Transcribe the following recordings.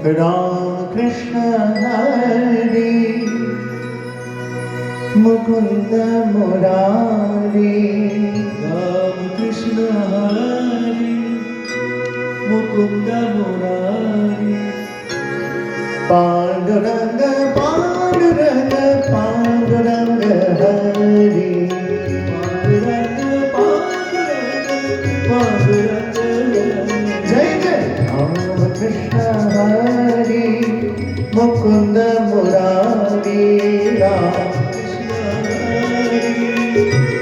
Ram Krishna Hare Mukunda Murari Ram Krishna Hare Mukunda Murari Panduranga Panduranga Panduranga Hari Panduranga Panduranga Jai Jai Ram Krishna Hari Mukunda Murari Ram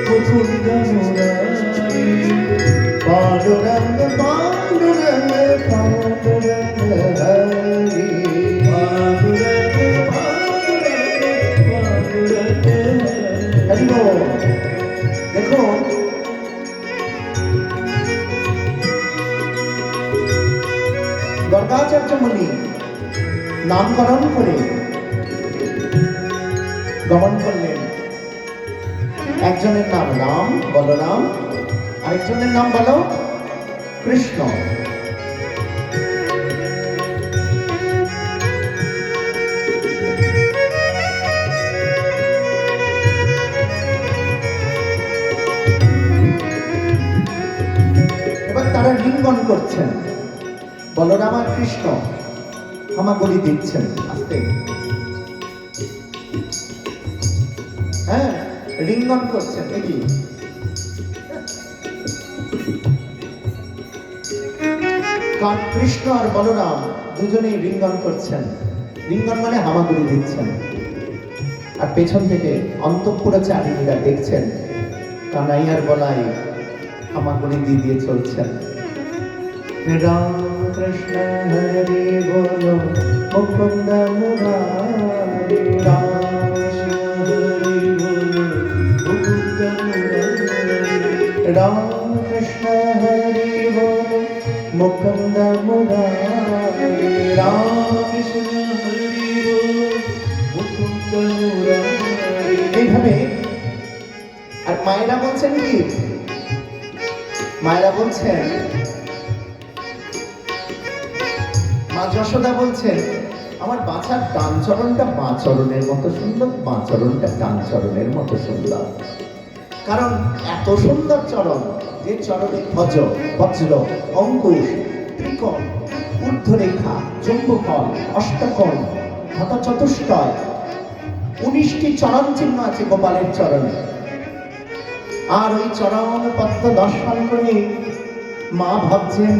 Mukunda Murari Panduranga Panduranga Panduranga Hari Hari Bol দেখো গর্গাচার্য মুনি নামকরণ করে গমন করলেন। একজনের নাম রাম বলরাম, আরেকজনের নাম বলো কৃষ্ণ। এবার তারা লিঙ্গন করছেন, বলরাম আর কৃষ্ণ হামাগুড়ি দিচ্ছেন আস্তে, হ্যাঁ রিঙ্গন করছেন নাকি? কারণ কৃষ্ণ আর বলরাম দুজনেই রিঙ্গন করছেন। রিঙ্গন মানে হামাগুড়ি দিচ্ছেন, আর পেছন থেকে অন্তঃপুরচারিণীরা দেখছেন কানাইয়ার গলায় হামাগুড়ি দিয়ে চলছেন। রাম কৃষ্ণ হরি বলো মুকুন্দ মুরারি রাম রাম কৃষ্ণ হরি বল মুকুন্দ মুরারি রাম কৃষ্ণ হরি বল মুকুন্দ মুরারি। এইভাবে আর মায়েরা বলছেন কি? মায়েরা বলছেন, মা যশোদা বলছেন আমার বাছার ডান চরণটা বাঁ চরণের মতো সুন্দর, বাঁ চরণটা ডান চরণের মতো সুন্দর। কারণ এত সুন্দর চরণ, যে চরণে ধ্বজ বজ্র অঙ্কুশ ত্রিকোণ ঊর্ধ্বরেখা চুম্বকল অষ্টকোণ ক্ষত চতুষ্টয় 19টি চরণ চিহ্ন আছে গোপালের চরণে। আর ওই চরণ পদ্ম দর্শন করে মা ভাবছেন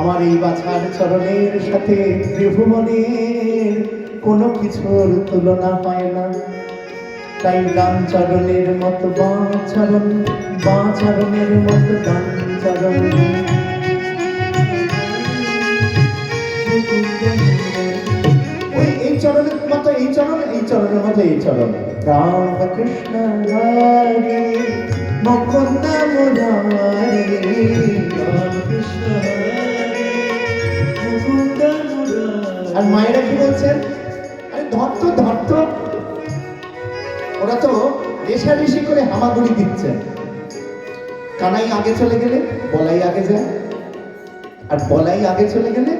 আমার এই বাছার চরণের সাথে ত্রিভুবনের কোনো কিছুর তুলনা হয় না। তাই ডান চরণের মতো বাঁ চরণ, বাঁ চরণের মতো ডান চরণ। ওই এই চরণের মতো এই চরণ, এই চরণের মতো এই চরণ। রাম কৃষ্ণ হরি মুকুন্দ মুরারি রাম কৃষ্ণ হরি মুকুন্দ মুরারি। আর মায়েরা কি বলছেন? আরে ধরতো ধরতো। ওরা তো রেশারেশি করে হামাগুড়ি দিচ্ছেন। কানাই আগে চলে গেলে বলাই আগে যায়, আর বলাই আগে চলে গেলে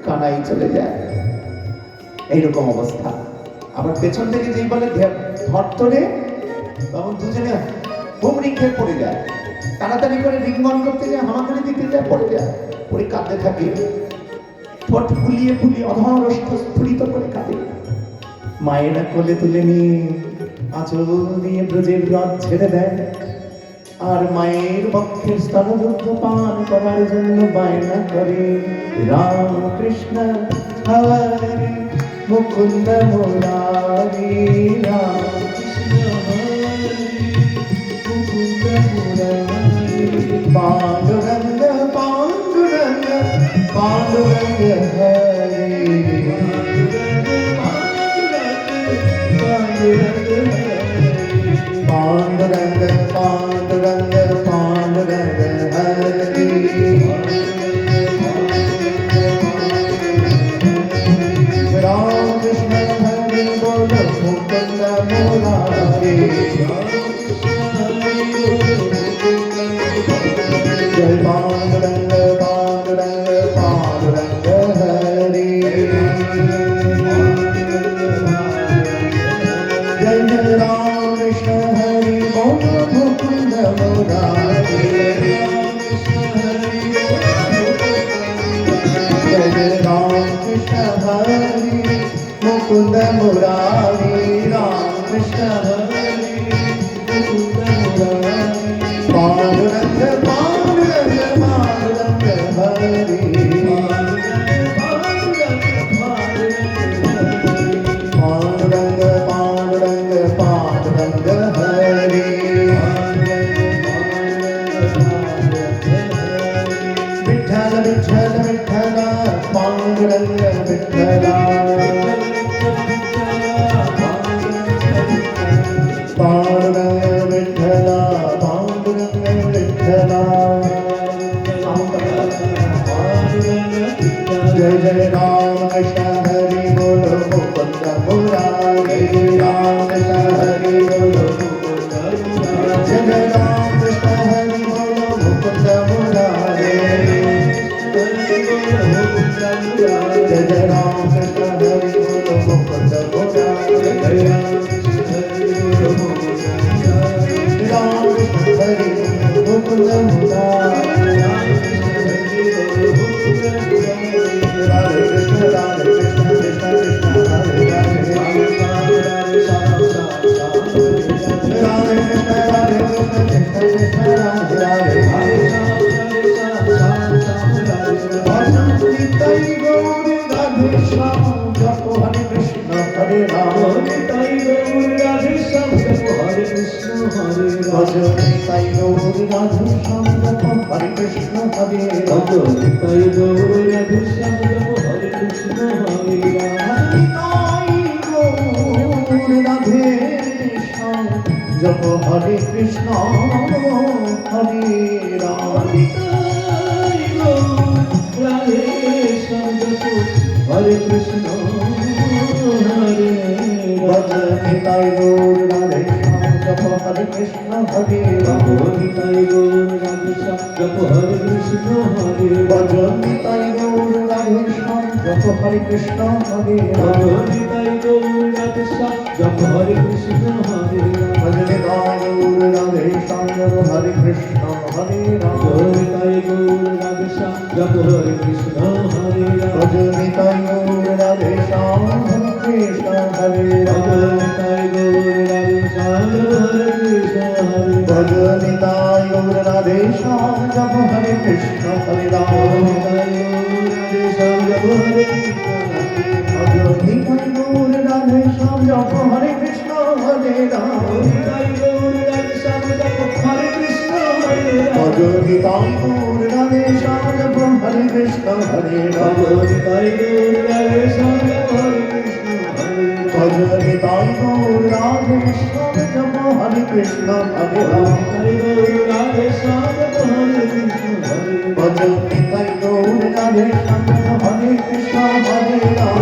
কানাই চলে যায়, এইরকম অবস্থা। আবার পেছন থেকে যেই বলে ধরতরে, তখন দুজনে হুমড়ি খেয়ে পড়ে যায়। তাড়াতাড়ি করে রিঙ্গন করতে যায়, হামাগুড়ি দিতে যায়, পড়ে যায়, পড়ে কাঁদতে থাকে, ঠোঁট ফুলিয়ে ফুলিয়ে অধর স্ফুরিত করে কাঁদে। মায়েরা কোলে তুলে নিয়ে আঁচল দিয়ে ব্রজের রথ ছেড়ে দেয়, আর মায়ের পক্ষের স্তনদুগ্ধ পান করার জন্য বায়না করে। রাম কৃষ্ণ হরি মুকুন্দ মুরারি রাম কৃষ্ণ হরি মুকুন্দ মুরারি পাণ্ডুরঙ্গ পাণ্ডুরঙ্গ পাণ্ডুরঙ্গ হরি पांडुरंग पांडुरंग पांडुरंग हरि राम कृष्ण हरि बोल मुकुंद मुरारी जय पांडुरंग पांडुरंग पांडुरंग हरि पांडुरंग पांडुरंग पांडुरंग हरि पांडुरंग पांडुरंग पांडुरंग हरि विठ्ठल विठ्ठल विठ्ठल पांडुरंग विठ्ठला पांडुरंग विठ्ठला पांडुरंग विठ्ठला जय जय राम कृष्ण हरि बोलो मुकुंद मुरारी राम कृष्ण हरि बोलो जय जय राम कृष्ण हरि बोलो मुकुंद मुरारी जय जय राम कृष्ण हरि बोलो मुकुंद मुरारी राम कृष्ण हरि मुकुंद मुरारी राधे कृष्ण कृष्ण कृष्ण हरे राधे राधे कृष्ण कृष्ण कृष्ण राधे राधे निताई गौर राधे श्याम जपो हरे कृष्ण हरे राम निताई गौर राधे श्याम जपो हरे कृष्ण हरे राम निताई गौर राधे श्याम जपो हरे कृष्ण हरे राम निताई गौर राधे श्याम जपो हरे कृष्ण हरे राम निताई गौर राधे श्याम जपो हरे कृष्ण हरे राम हरे कृष्ण हरे निताई गौर राधे श्याम जप हरे कृष्ण हरे राम निताई गौर राधे श्याम जप हरे कृष्ण हरे भज निताई गौर राधे श्याम जप हरे कृष्ण हरे राम निताई गौर राधे श्याम जप हरे कृष्ण हरे राम भज निताई गौर राधे श्याम जप हरे कृष्ण हरे राम निताई गौर राधे श्याम जप हरे कृष्ण हरे राम भज निताई गौर राधे श्याम हरे कृष्ण हरे राम निताई गौर राधे श्याम हरे कृष्ण हरे भज निताई गौर राधे श्याम जप हरे कृष्ण हरे राम निताई गौर राधे श्याम जप हरे कृष्ण हरे राम निताई गौर राधे श्याम जप हरे कृष्ण हरे राम भज निताई गौर राधे श्याम जप हरे कृष्ण हरे राम निताई गौर राधे श्याम जप हरे कृष्ण हरे राम भज निताई गौर राधे श्याम जप हरे कृष्ण हरे राम निताई गौर राधे श्याम जप हरे कृष्ण हरे भज निताई गौर राधे श्याम जप हरे कृष्ण हरे राम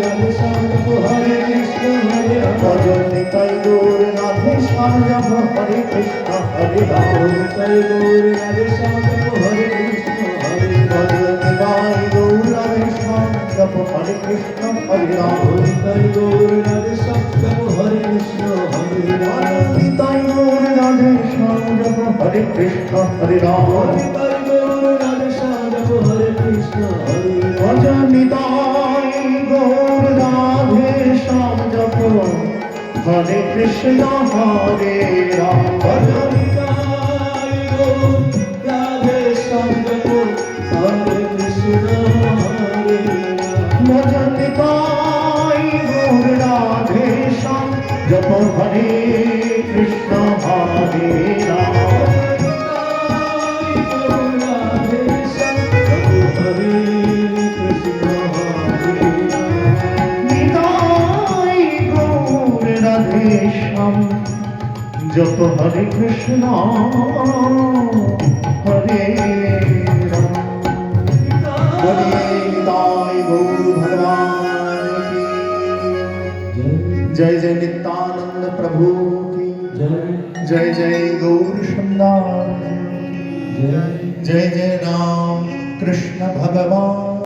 राधे श्याम जप हरे कृष्ण हरे राम भज निताई गौर राधे श्याम जप हरे कृष्ण हरे राम निताई गौर राधे श्याम जप हरे कृष्ण हरे भज निताई गौर राधे श्याम जप हरे कृष्ण हरे राम निताई गौर राधे श्याम जप हरे कृष्ण हरे राम निताई गौर राधे श्याम जप हरे कृष्ण हरे राम निताई गौर राधे श्याम जप हरे कृष्ण हरे भज निताई गौर राधे श्याम जप हरे कृष्ण हरे राम भज निताई गौर राधे श्याम जप हरे कृष्ण हरे राम भज निताई गौर राधे श्याम जप हरे कृष्ण हरे राम जप हरे कृष्ण हरे राम बोलिए निताई गौर भगवान की जय जय नित्यानंद प्रभु की जय जय गौर सुंदर जय जय राम कृष्ण भगवान।